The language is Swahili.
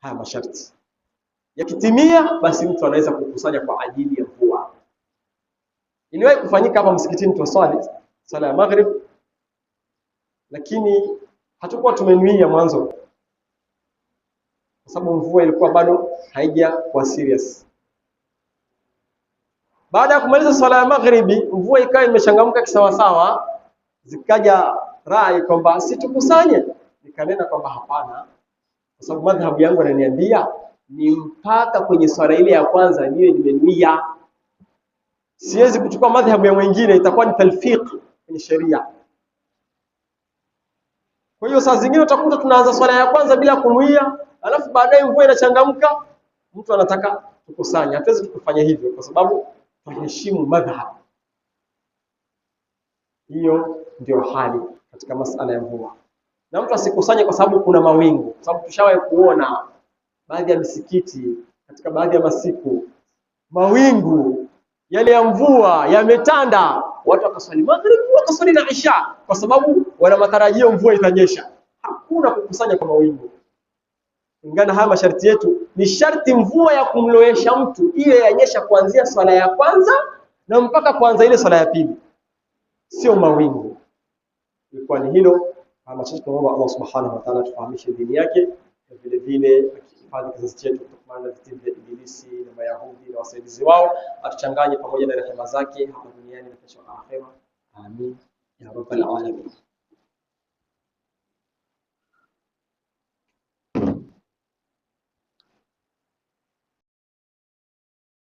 haya masharti. Yakitimia basi mtu anaweza kukusanya kwa ajili ya mvua. Iliwahi kufanyika hapa msikitini tuwaswali sala ya maghrib, lakini hatukuwa tumenuia mwanzo kwa sababu mvua ilikuwa bado haija kwa serious. Baada ya kumaliza swala ya maghribi, mvua ikawa imechangamka kisawasawa, zikaja rai kwamba situkusanye. Nikanena kwamba hapana, kwa sababu madhhabu yangu ananiambia ni mpaka kwenye swala ile ya kwanza niwe nimenuia. Siwezi kuchukua madhhabu ya mwingine, itakuwa ni talfiq kwenye sheria. Kwa hiyo saa zingine utakuta tunaanza swala ya kwanza bila kunuia, alafu baadaye mvua inachangamka, mtu anataka tukusanye. Hatuwezi kufanya hivyo kwa sababu tuheshimu madhhab. Hiyo ndio hali katika masala ya mvua. Na mtu asikusanye kwa sababu kuna mawingu. Kwa sababu tushawahi kuona baadhi ya misikiti katika baadhi ya masiku mawingu yale ya mvua yametanda, watu wakaswali maghrib, wakaswali na isha kwa sababu wana matarajio mvua itanyesha. Hakuna kukusanya kwa mawingu. Kulingana haya masharti yetu, ni sharti mvua ya kumlowesha mtu ile yanyesha kuanzia swala ya kwanza na mpaka kuanza ile swala ya pili, sio mawingu. Ilikuwa ni hilo. Kama sisi tunaomba Allah subhanahu wa ta'ala tufahamishe dini yake, na vile vile akihifadhi kizazi chetu kutokana na vitimbi vya Ibilisi na Mayahudi na wasaidizi wao, atuchanganye pamoja na rehema zake hapa duniani na kesho akhera. Amin ya rabbal alamin.